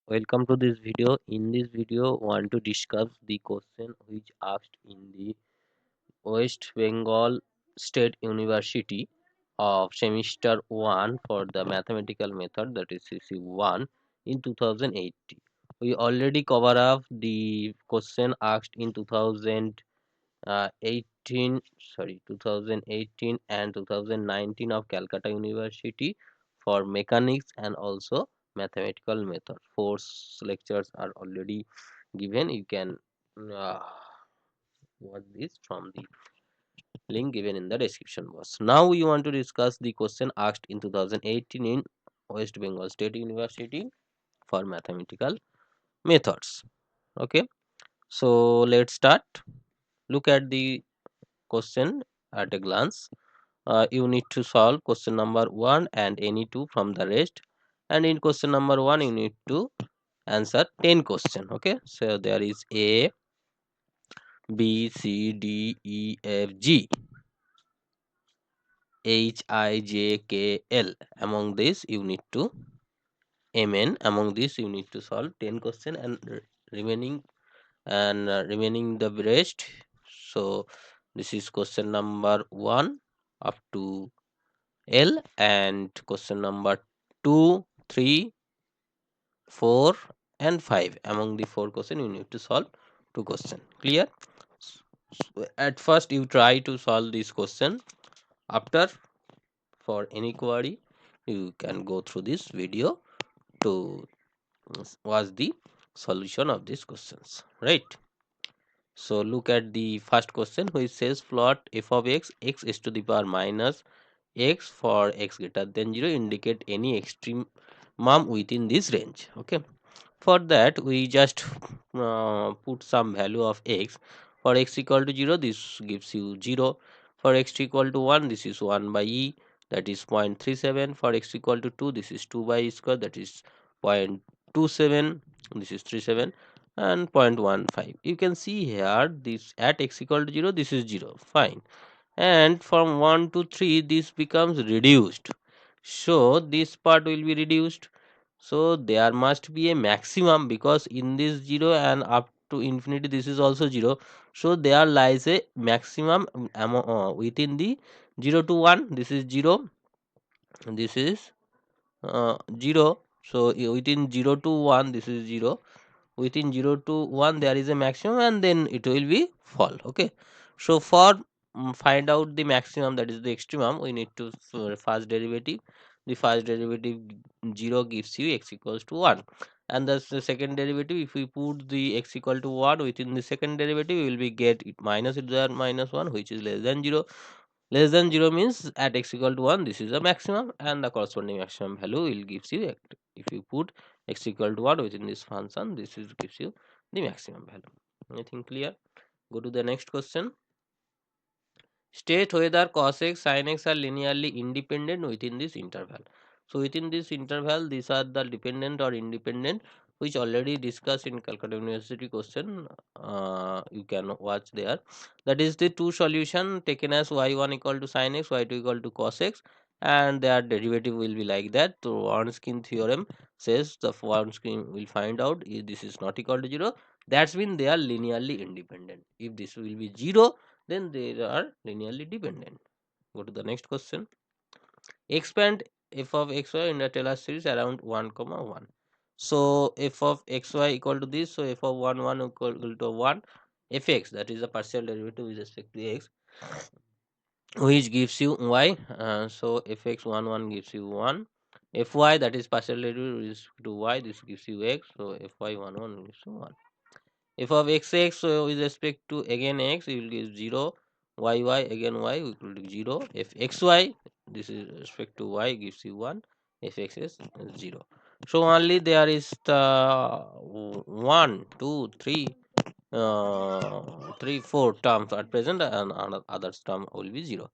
Welcome to this video. In this video, want to discuss the question which asked in the West Bengal State University of semester 1 for the mathematical method, that is CC1, in 2018. We already cover up the question asked in 2018 and 2019 of Calcutta University for mechanics and also mathematical method. Four lectures are already given. You can uh, watch this from the link given in the description box. Now we want to discuss the question asked in 2018 in West Bengal State University for mathematical methods. Okay, so let's start. Look at the question at a glance. You need to solve question number 1 and any two from the rest, and in question number 1 you need to answer 10 question. Okay, so there is A, B, C, D, E, F, G, H, I, J, K, L. Among this you need to MN. Among this you need to solve 10 question and remaining the rest. So this is question number 1 up to L, and question number 2, 3, 4 and 5. Among the 4 question you need to solve 2 question. Clear? So at first you try to solve this question. After, for any query, you can go through this video to watch the solution of these questions, right? So look at the first question, which says plot f of x is to the power minus x for x greater than 0, indicate any extreme mum within this range. Okay, for that we just put some value of x. For x equal to 0, this gives you 0. For x equal to 1, this is 1 by e, that is 0.37. For x equal to 2, this is 2 by e square, that is 0.27, this is 37, and 0.15. You can see here this at x equal to 0, this is 0, fine, and from 1 to 3 this becomes reduced, so this part will be reduced. So there must be a maximum, because in this 0 and up to infinity this is also 0, so there lies a maximum within the 0 to 1, this is 0, this is 0. So within 0 to 1 this is 0, within 0 to 1 there is a maximum, and then it will be fall. Okay, so for find out the maximum, that is the extremum, we need to first derivative. The first derivative 0 gives you x equals to 1, and the second derivative, if we put the x equal to 1 within the second derivative, we will be get it minus it there minus 1, which is less than 0. Less than 0 means at x equal to 1 this is the maximum, and the corresponding maximum value will gives you if you put x equal to 1 within this function, this is gives you the maximum value. Anything clear? Go to the next question. State whether cos x sin x are linearly independent within this interval. So within this interval, these are the dependent or independent, which already discussed in Calcutta University question. You can watch there. That is the two solution taken as y1 equal to sin x, y2 equal to cos x, and their derivative will be like that. So Ornstein theorem says the Ornstein will find out if this is not equal to 0. That's mean they are linearly independent. If this will be 0, then they are linearly dependent. Go to the next question. Expand f of xy in the Taylor series around 1 comma 1. So f of xy equal to this, so f of 1 equal to 1, fx, that is the partial derivative with respect to x, which gives you y. So fx 1 gives you 1, fy, that is partial derivative with respect to y, this gives you x, so fy 1 gives you 1. F of xx, so with respect to again x, you will give 0, y again y equal to 0. If xy, this is respect to y, gives you 1, if x is 0. So only there is the 1, 2, 3, 3, 4 terms at present, and others term will be 0.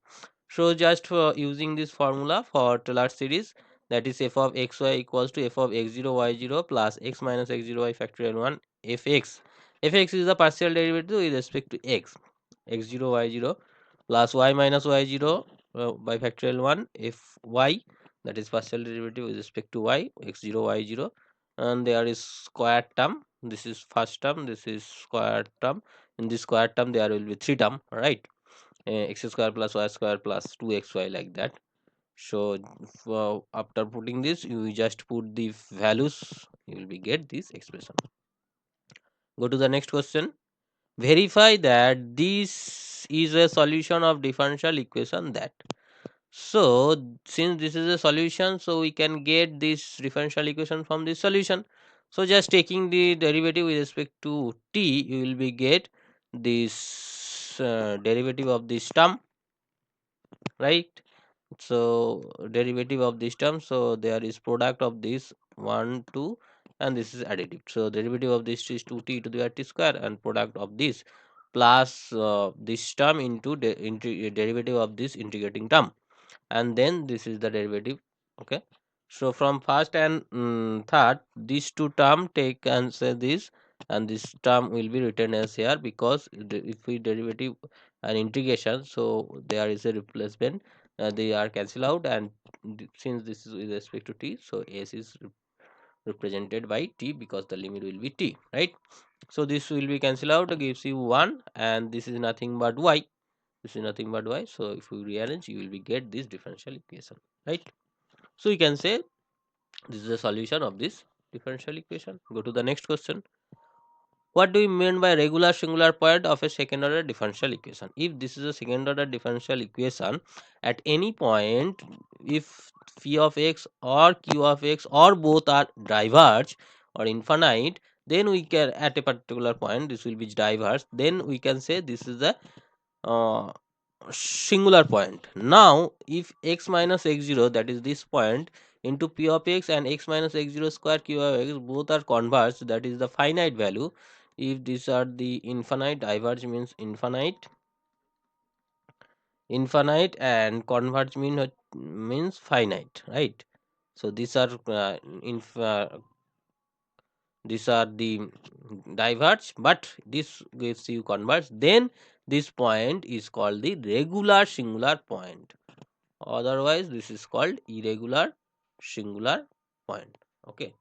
So just for using this formula for Taylor series, that is f of xy equals to f of x0 y0 plus x minus x0 y factorial 1 fx. Fx is the partial derivative with respect to x, x0 y0 plus y minus y0 by factorial 1 fy, that is partial derivative with respect to y, x0 y0 and there is square term. This is first term, this is square term. In this square term there will be 3 term, right? X square plus y square plus 2xy, like that. So after putting this, you just put the values, you will be get this expression. Go to the next question. Verify that this is a solution of differential equation that. So since this is a solution, so we can get this differential equation from this solution. So just taking the derivative with respect to t, you will be get this derivative of this term, right? So derivative of this term, so there is product of this 1 2, and this is additive. So derivative of this is 2t to the power t square, and product of this plus this term into derivative of this integrating term, and then this is the derivative. Okay, so from first and third, these two term take and say this, and this term will be written as here, because if we derivative and integration, so there is a replacement, they are cancel out, and since this is with respect to t, so s is represented by t because the limit will be t, right? So this will be cancel out, gives you 1, and this is nothing but y, this is nothing but y. So if you rearrange, you will be get this differential equation, right? So you can say this is a solution of this differential equation. Go to the next question. What do you mean by regular singular point of a second order differential equation? If this is a second order differential equation, at any point, if phi of x or q of x or both are diverge or infinite, then we can, at a particular point, this will be diverge, then we can say this is a uh, singular point. Now if x minus x0, that is this point, into p of x and x minus x0 square q of x both are converged, that is the finite value. If these are the infinite, diverge means infinite, infinite, and converge means finite, right? So these are these are the diverge, but this gives you converge, then this point is called the regular singular point. Otherwise this is called irregular singular point. Okay,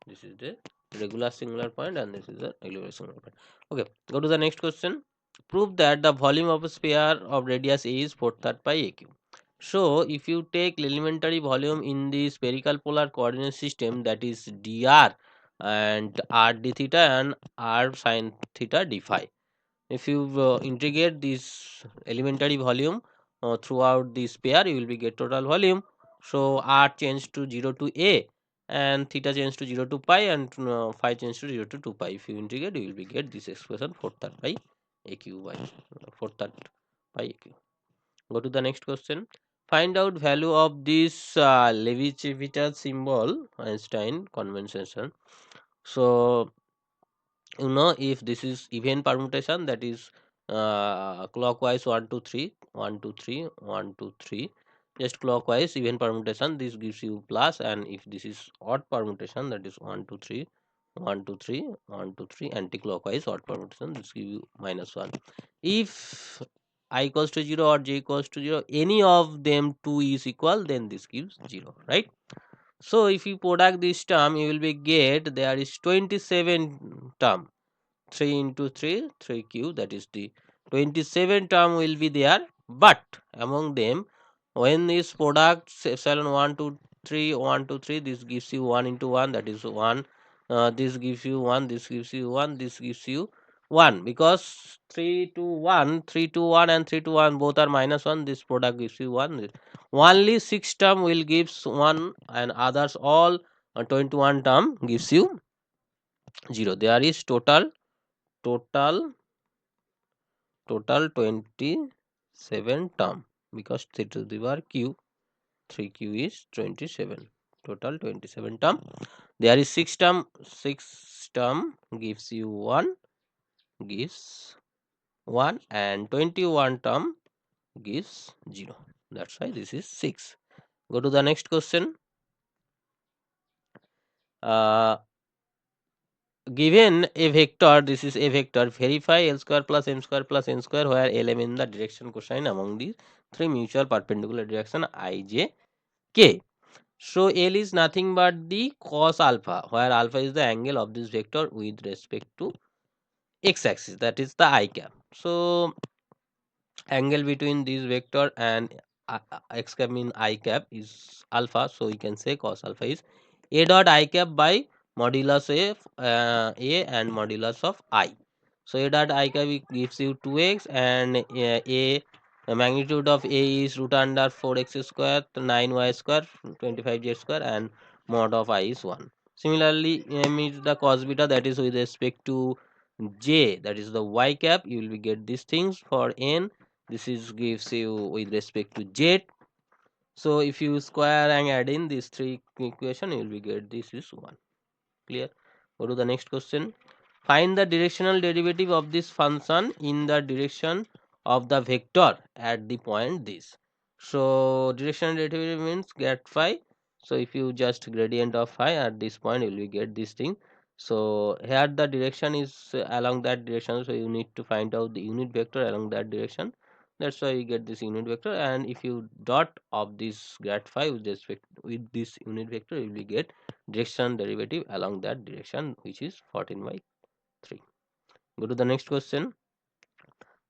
this is the regular singular point, and this is the irregular singular point. Okay, go to the next question. Prove that the volume of a sphere of radius a is 4/3 pi aq. So if you take elementary volume in the spherical polar coordinate system, that is dr and r d theta and r sin theta d phi, if you integrate this elementary volume throughout the sphere, you will be get total volume. So r change to 0 to a, and theta change to 0 to pi, and phi change to 0 to 2 pi. If you integrate, you will be get this expression 4/3 pi aq by 4/3 pi aq. Go to the next question. Find out value of this Levi-Civita symbol Einstein convention. So if this is even permutation, that is clockwise 1 2 3 1 2 3 1 2 3, just clockwise even permutation, this gives you plus, and if this is odd permutation, that is 1 2 3 1 2 3 1 2 3 anti-clockwise odd permutation, this give you -1. If I equals to 0 or j equals to 0, any of them two is equal, then this gives 0, right? So if you product this term, you will be get there is 27 term, 3 into 3 3q, that is the 27 term will be there, but among them, when this product epsilon 1 2 3 1 2 3, this gives you 1 into 1, that is 1, this gives you 1, this gives you 1, this gives you 1, because 3 to 1 3 to 1 and 3 to 1 both are -1, this product gives you 1. Only 6 term will gives 1, and others all 21 term gives you 0. There is total total 27 term, because 3 to the power q, 3q is 27, total 27 term. There is 6 term, 6 term gives you 1, gives 1, and 21 term gives 0. That's why this is 6. Go to the next question. uh, Given a vector, this is a vector, verify L square plus m square plus n square, where Lm in the direction cosine among these three mutual perpendicular direction I, j, k. So L is nothing but the cos alpha, where alpha is the angle of this vector with respect to x axis, that is the I cap. So angle between this vector and x cap mean I cap is alpha, so we can say cos alpha is a dot I cap by modulus a and modulus of I. So a dot I cap gives you 2x, and a the magnitude of a is root under 4x square 9y square 25z square, and mod of I is 1. Similarly, m is the cos beta, that is with respect to j, that is the y cap. You will be get these things for n. This is gives you with respect to z. So if you square and add in these three equation, you will be get this is 1. Clear? Go to the next question. Find the directional derivative of this function in the direction of the vector at the point this. So directional derivative means get phi. So if you just gradient of phi at this point, you will get this thing. So here the direction is along that direction, so you need to find out the unit vector along that direction. That's why you get this unit vector, and if you dot of this grad phi with respect with this unit vector, you will get direction derivative along that direction, which is 14 by 3. Go to the next question.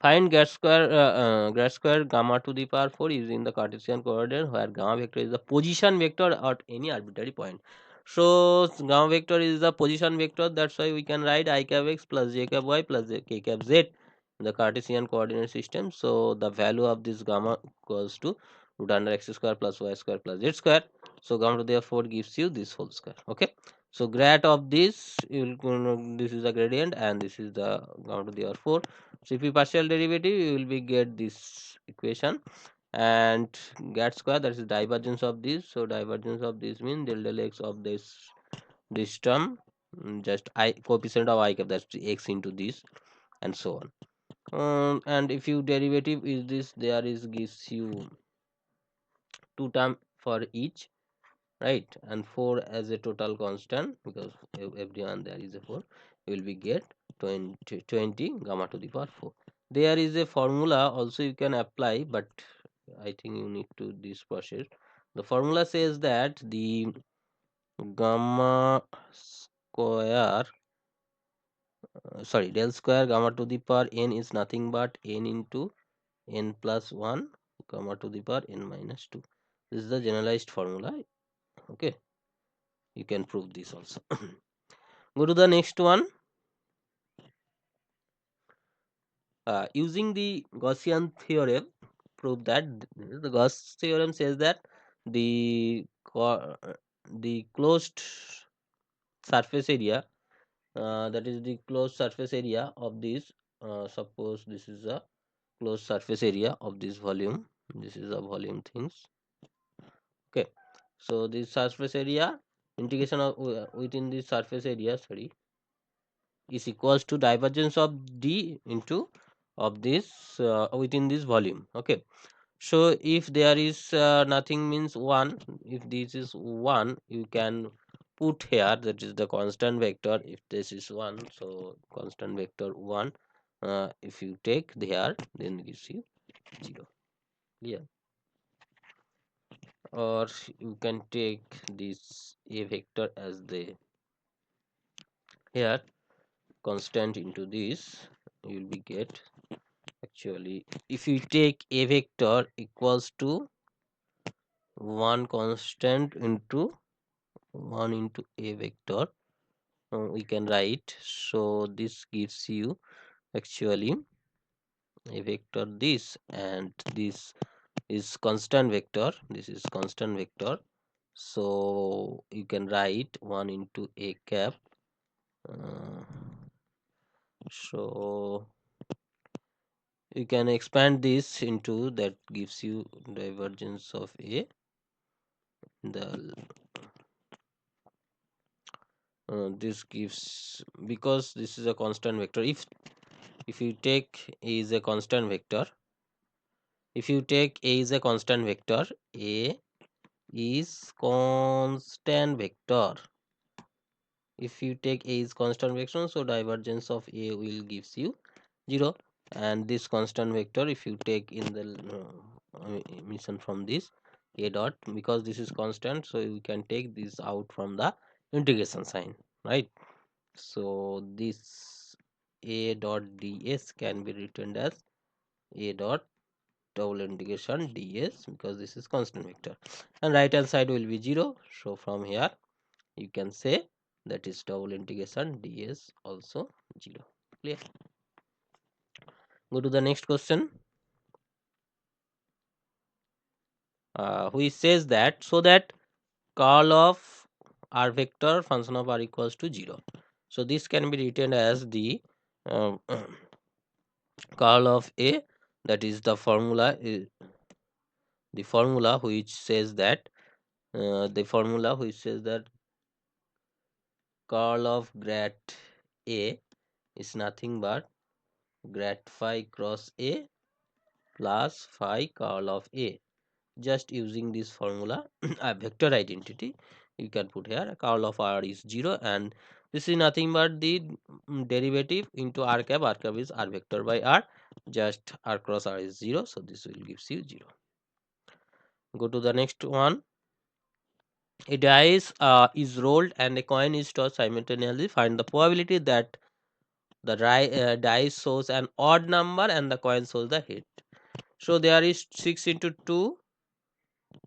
Find grad square gamma to the power 4 is in the Cartesian coordinate, where gamma vector is the position vector at any arbitrary point. So gamma vector is the position vector. That's why we can write I cap x plus j cap y plus k cap z in the Cartesian coordinate system. So the value of this gamma equals to root under x square plus y square plus z square. So gamma to the 4 gives you this whole square. Okay. So grad of this, you will, this is the gradient, and this is the gamma to the 4. So if you partial derivative, you will be get this equation, and get square, that is divergence of this. So divergence of this means del del x of this term, just I coefficient of I cap, that's x into this, and so on. And if you derivative is this, there is gives you two term for each, right, and 4 as a total constant, because everyone there is a 4, you will be get 20 gamma to the power 4. There is a formula also you can apply, but I think you need to this process. The formula says that the gamma square sorry, del square gamma to the power n is nothing but n into n plus 1 gamma to the power n minus 2. This is the generalized formula. Okay, you can prove this also. Go to the next one. Using the Gaussian theorem, prove that the Gauss theorem says that the the closed surface area, that is the closed surface area of this. Suppose this is a closed surface area of this volume. This is a volume things. Okay, so this surface area integration of within this surface area, sorry, is equals to divergence of d into of this within this volume. Okay, so if there is nothing means 1, if this is 1, you can put here, that is the constant vector. If this is 1, so constant vector 1, if you take there, then it gives you 0. Yeah, or you can take this a vector as the here constant into this, you will be get, actually if you take a vector equals to 1 constant into 1 into a vector, we can write, so this gives you actually a vector this, and this is constant vector, this is constant vector. So you can write 1 into a cap, uh, so you can expand this into, that gives you divergence of a, the this gives, because this is a constant vector, if you take a is a constant vector, if you take a is a constant vector, a is constant vector, if you take a is constant vector, so divergence of a will gives you 0. And this constant vector, if you take in the emission from this, a dot, because this is constant, so we can take this out from the integration sign, right? So this a dot ds can be written as a dot double integration ds, because this is constant vector, and right hand side will be 0. So from here you can say that is double integration ds also 0. Clear? Go to the next question, which says that so that curl of r vector function of r equals to 0. So this can be written as the um, curl of a, that is the formula which says that curl of grad a is nothing but grad phi cross a plus phi curl of a. Just using this formula, a vector identity, you can put here curl of r is 0, and this is nothing but the derivative into r cap. R cap is r vector by r, just r cross r is 0, so this will gives you 0. Go to the next one. A dice is rolled and a coin is tossed simultaneously. Find the probability that the dice shows an odd number and the coin shows the head. So there is 6 into 2,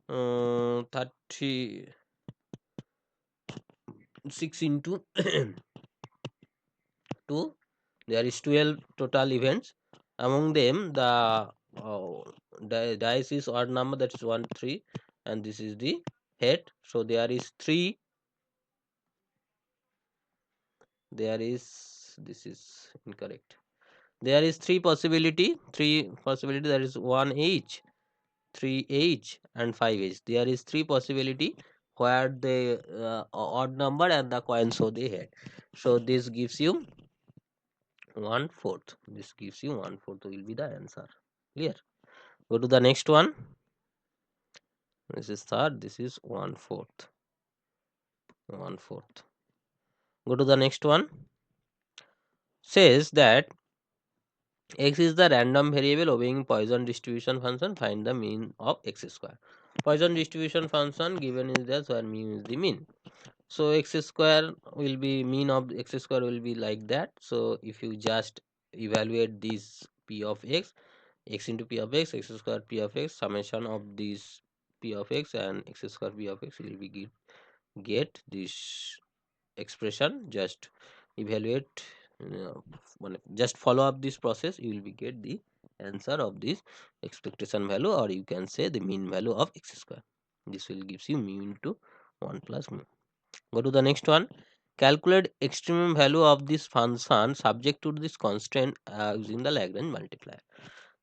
30, 6 into 2. There is 12 total events. Among them, the dice is odd number, that is 1, 3, and this is the head. So there is 3. This is incorrect. There is 3 possibility, that is 1h, 3h, and 5h. There is 3 possibility where the odd number and the coin show the head. So this gives you 1/4. This gives you 1/4 will be the answer. Clear? Go to the next one. This is third. This is 1/4. 1/4. Go to the next one. Says that x is the random variable obeying Poisson distribution function. Find the mean of x square. Poisson distribution function given is there, where mu is the mean. So x square will be, mean of x square will be like that. So if you just evaluate this p of x into p of x square p of x, summation of this p of x and x square p of x will be get this expression. Just evaluate, just follow up this process, you will be get the answer of this expectation value, or you can say the mean value of x square. This will gives you mu into 1 plus mu. Go to the next one. Calculate extreme value of this function subject to this constraint using the Lagrange multiplier.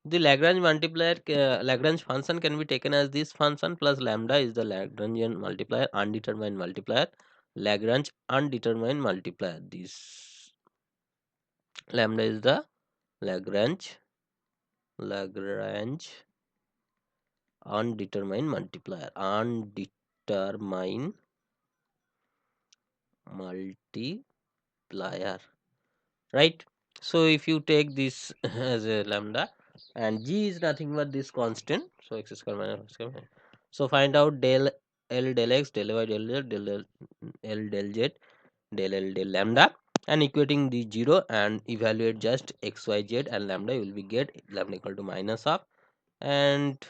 The Lagrange function can be taken as this function plus lambda is the Lagrangian multiplier, undetermined multiplier, Lagrange undetermined multiplier. This lambda is the Lagrange undetermined multiplier, right? So if you take this as a lambda, and g is nothing but this constant, so x square minus x square. So find out del l del x del y del z del l del z del l del lambda, and equating the 0 and evaluate just x y z and lambda, you will be get lambda equal to minus half, and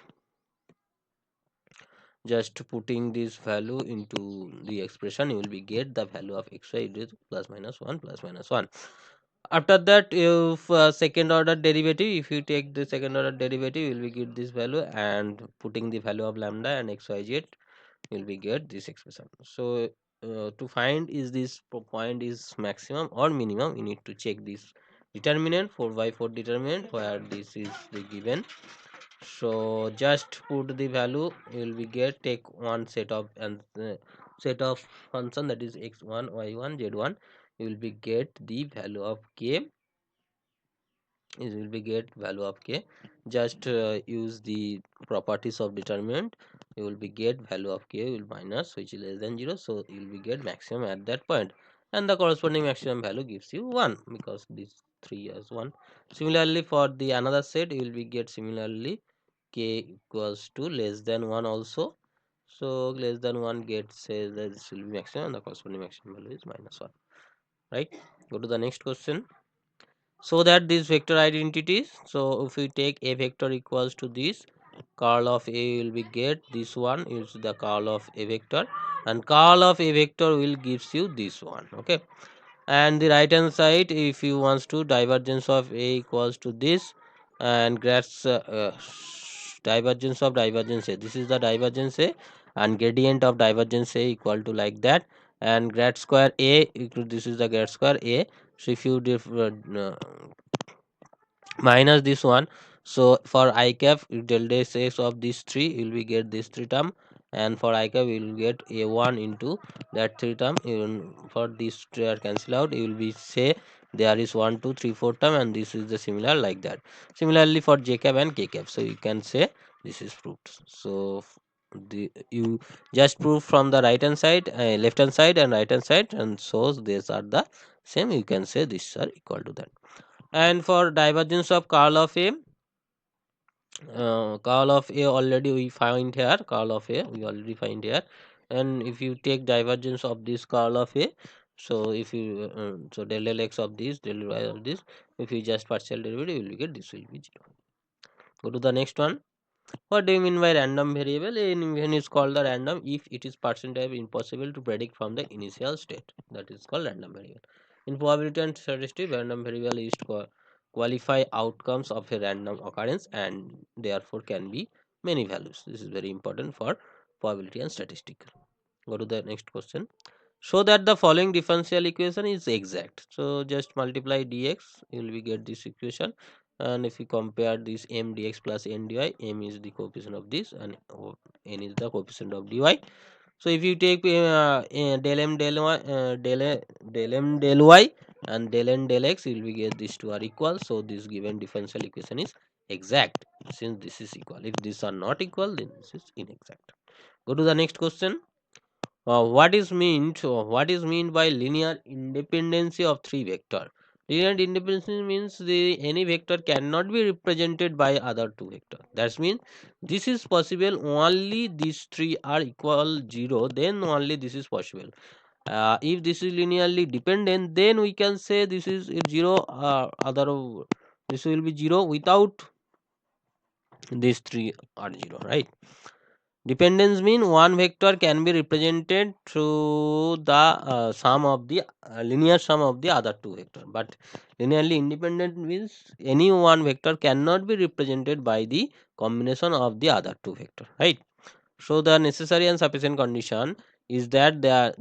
just putting this value into the expression, you will be get the value of xy is plus minus 1 plus minus 1. After that, if second order derivative, if you take the second order derivative, you will be get this value, and putting the value of lambda and xyz, you will be get this expression. So to find is this point is maximum or minimum, you need to check this determinant, 4 by 4 determinant, where this is the given. So just put the value, you will be get take one set of, and set of function, that is x1 y1 z1, you will be get the value of k, is will be get value of k. Just use the properties of determinant, you will be get value of k will minus, which is less than 0, so you will be get maximum at that point, and the corresponding maximum value gives you 1, because this 3 is 1. Similarly for the another set, you will be get similarly k equals to less than 1 also, So less than 1 gets says that this will be maximum and the corresponding maximum value is -1. Right? Go to the next question. So that these vector identities, so if we take a vector equals to this, curl of a will be get this one is the curl of a vector, and curl of a vector will gives you this one. Okay, and the right hand side, if you wants to divergence of a equals to this, and grades divergence of divergence a, this is the divergence a, and gradient of divergence a equal to like that, and grad square a equal, this is the grad square a. So if you minus this one, so for I cap del dash x of these three you will be get this three term, and for I cap you will get a1 into that three term. Even for these three are cancel out, you will be say there is 1 2 3 4 term, and this is the similar like that. Similarly for j cap and k cap, so you can say this is proved. So the you just prove from the right hand side, left hand side and right hand side, and so these are the same, you can say these are equal to that. And for divergence of curl of a already we find here, curl of a we already find here. And if you take divergence of this curl of a, so if you so del L x of this, del y of this, if you just partial derivative you will get this will be 0. Go to the next one. What do you mean by random variable? When is called the random if it is percentile impossible to predict from the initial state. That is called random variable. In probability and statistics, random variable is to qualify outcomes of a random occurrence, and therefore can be many values. This is very important for probability and statistics. Go to the next question. So that the following differential equation is exact. So just multiply dx, you will get this equation. And if you compare this m dx plus n dy, m is the coefficient of this and n is the coefficient of dy. So if you take del m del y, del m del y and del n del x, you will get these two are equal. So this given differential equation is exact since this is equal. If these are not equal, then this is inexact. Go to the next question. What is meant by linear independency of three vector? Linear independency means the any vector cannot be represented by other two vector. That means this is possible only these three are equal 0, then only this is possible. If this is linearly dependent, then we can say this is 0, other this will be 0 without these three are 0, right? Dependence mean one vector can be represented through the sum of the linear sum of the other two vector, but linearly independent means any one vector cannot be represented by the combination of the other two vector, right? So the necessary and sufficient condition is that they are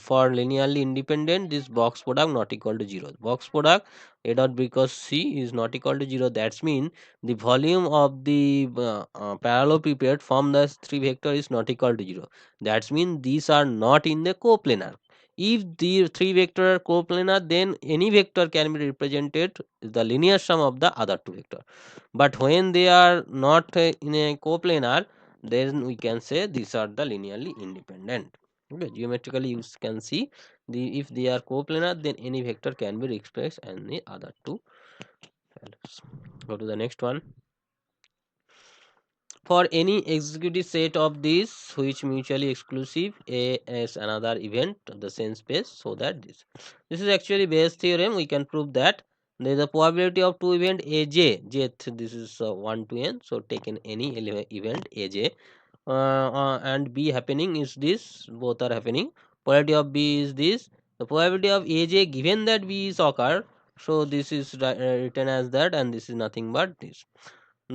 for linearly independent, this box product not equal to 0. Box product a dot because c is not equal to 0. That's mean the volume of the parallelepiped from the three vector is not equal to 0. That's mean these are not in the coplanar. If the three vector are coplanar, then any vector can be represented the linear sum of the other two vector. But when they are not in a coplanar, then we can say these are the linearly independent. Okay, geometrically you can see the if they are coplanar, then any vector can be expressed and the other two values. Go to the next one. For any executive set of these which mutually exclusive, a is another event of the same space, so that this is actually Bayes theorem. We can prove that there is a probability of two event aj, this is 1 to n, so taken any event aj, and b happening is this, both are happening. Probability of b is this, the probability of aj given that b is occur, so this is written as that, and this is nothing but this.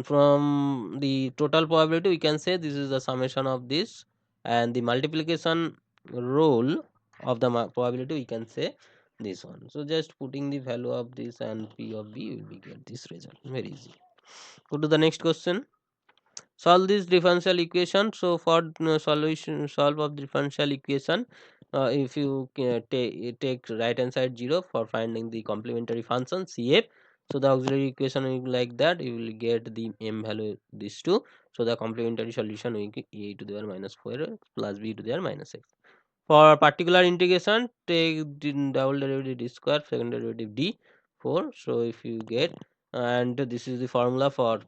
From the total probability we can say this is the summation of this, and the multiplication rule of the probability we can say this one. So just putting the value of this and p of b will be get this result, very easy. Go to the next question. Solve this differential equation. So for solution solve of differential equation, if you take right hand side 0 for finding the complementary function cf, so the auxiliary equation will be like that, you will get the m value this two, so the complementary solution will be a to the power minus 4 plus b to the power minus x. For particular integration, take the double derivative d square, second derivative d 4. So if you get, and this is the formula for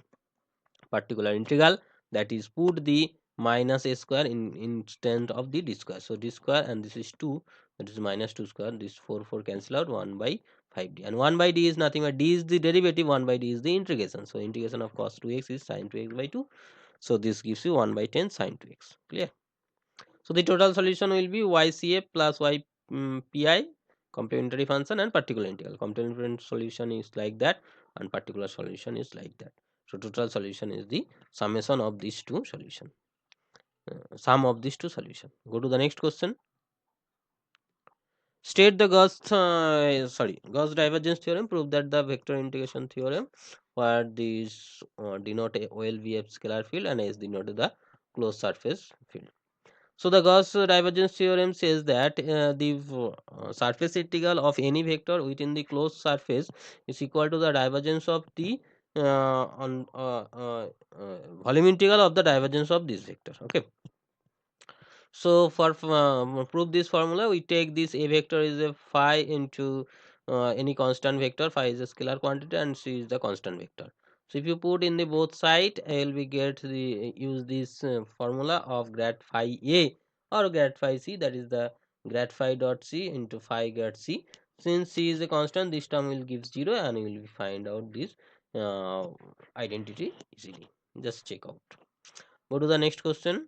particular integral, that is put the minus a square in instead of the d square. So d square and this is 2, that is minus 2 square, this 4 cancel out, 1 by 5d, and 1 by d is nothing but d is the derivative, 1 by d is the integration. So integration of cos 2x is sin 2x by 2. So this gives you 1 by 10 sin 2x. Clear? So the total solution will be yca plus y pi, complementary function, and particular integral. Complementary solution is like that and particular solution is like that. So total solution is the summation of these two solution, sum of these two solution. Go to the next question. State the Gauss divergence theorem. Prove that the vector integration theorem, where these denote a OLVF scalar field and S denote the closed surface field. So the Gauss divergence theorem says that the surface integral of any vector within the closed surface is equal to the divergence of the volume integral of the divergence of this vector. Okay. So for prove this formula, we take this a vector is a phi into any constant vector. Phi is a scalar quantity and c is the constant vector. So if you put in the both side, we get the use this formula of grad phi a or grad phi c, that is the grad phi dot c into phi grad c. Since c is a constant, this term will give 0 and we will find out this identity easily. Just check out. Go to the next question.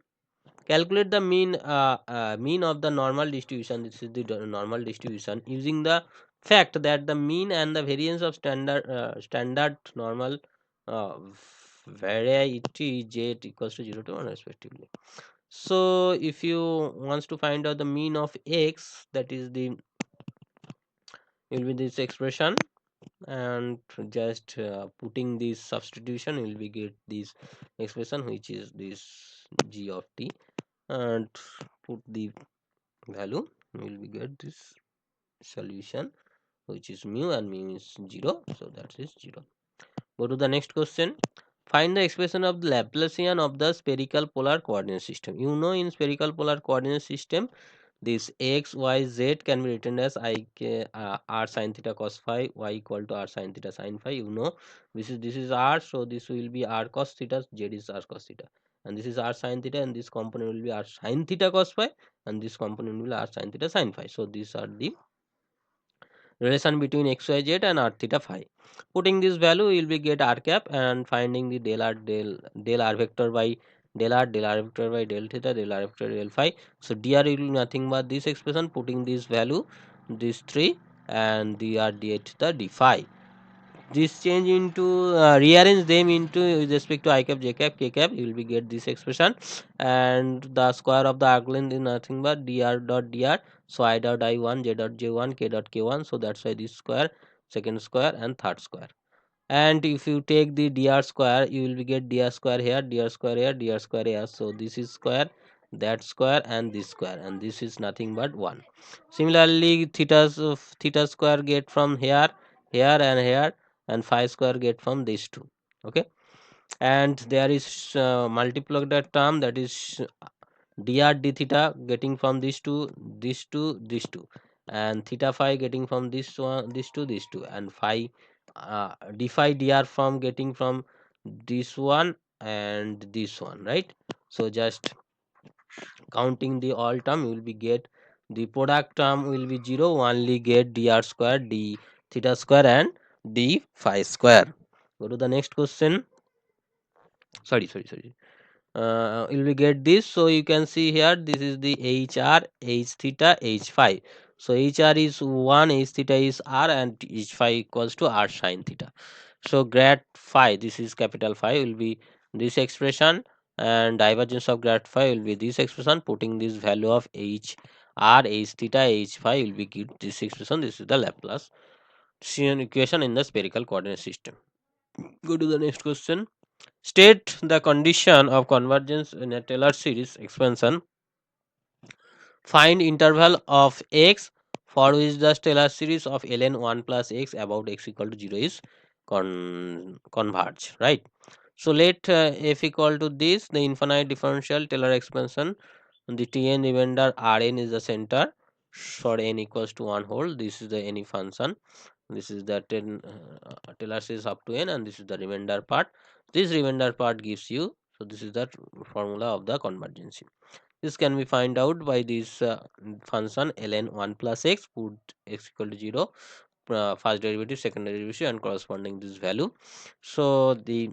Calculate the mean of the normal distribution. This is the normal distribution using the fact that the mean and the variance of standard normal uh, variety z equals to 0 to 1 respectively. So if you wants to find out the mean of x, that is the will be this expression, and just putting this substitution will be get this expression, which is this g of t, and put the value, will be get this solution, which is mu, and mu is 0, so that is 0. Go to the next question. Find the expression of the Laplacian of the spherical polar coordinate system. You know, in spherical polar coordinate system, this x y z can be written as r sin theta cos phi, y equal to r sin theta sin phi. You know, this is r, so this will be r cos theta, z is r cos theta, and this is r sin theta, and this component will be r sin theta cos phi, and this component will be r sin theta sin phi. So these are the relation between xyz and r theta phi. Putting this value, you will be get r cap, and finding the del r vector by del r vector by del theta, del r vector del phi. So dr will be nothing but this expression, putting this value, these three, and dr d theta d phi. This change into rearrange them into with respect to I cap, j cap, k cap, you will be get this expression, and the square of the arc length is nothing but dr dot dr. So I dot I1, j dot j1, k dot k1. So that's why this square, second square, and third square. And if you take the dr square, you will be get dr square here, dr square here, dr square here. So this is square, that square, and this square, and this is nothing but 1. Similarly, theta square get from here, here, and here, and phi square get from these two. Okay, and there is multiplicator term, that is dr d theta getting from these two, these two, these two, and theta phi getting from this one, these two, these two, and phi d phi dr from getting from this one and this one, right? So just counting the all term, you will be get the product term will be 0, only get dr square, d theta square, and d phi square. Go to the next question. Sorry, you will get this. So you can see here, this is the hr, h theta, h phi. So hr is 1, h theta is r, and h phi equals to r sin theta. So grad phi, this is capital phi, will be this expression, and divergence of grad phi will be this expression. Putting this value of h r, h theta, h phi will be give this expression. This is the Laplace equation in the spherical coordinate system. Go to the next question. State the condition of convergence in a Taylor series expansion. Find interval of x for which the Taylor series of ln 1 plus x about x equal to 0 is converge, right? So let f equal to this, the infinite differential Taylor expansion, the Tn remainder Rn is the center for n equals to 1 whole. This is the any function. This is the Taylor series up to n, and this is the remainder part. This remainder part gives you So this is the formula of the convergence. This can be find out by this function ln 1 plus x, put x equal to 0, first derivative, second derivative, and corresponding this value. So the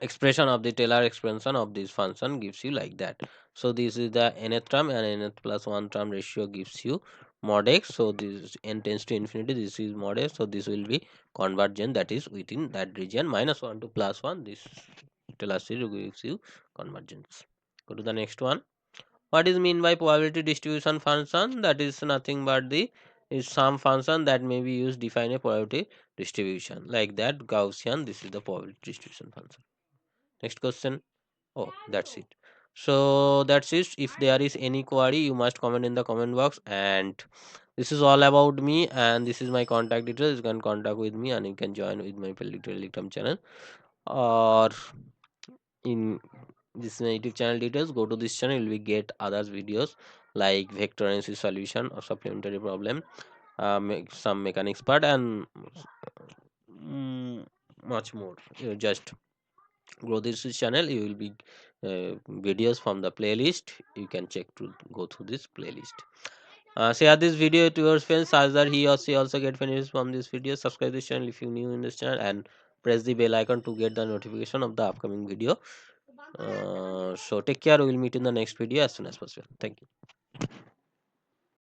expression of the Taylor expansion of this function gives you like that. So this is the nth term, and nth plus 1 term ratio gives you mod x. So this n tends to infinity, this is mod x, so this will be convergent, that is within that region, minus 1 to plus 1, this Taylor series gives you convergence. Go to the next one. What is mean by probability distribution function? That is nothing but the is some function that may be used to define a probability distribution, like that Gaussian. This is the probability distribution function. Next question. Oh, that's it. So that's it. If there is any query, you must comment in the comment box. And this is all about me, and this is my contact details. You can contact with me, and you can join with my Telegram channel, or in this my YouTube channel details. Go to this channel, you will get others videos like vector analysis solution or supplementary problem, some mechanics part, and mm, much more. You just grow this channel, you will be videos from the playlist. You can check to go through this playlist. Share this video to your friends such that he or she also get benefits from this video. Subscribe this channel if you new in this channel, and press the bell icon to get the notification of the upcoming video. So take care, we will meet in the next video as soon as possible. Thank you.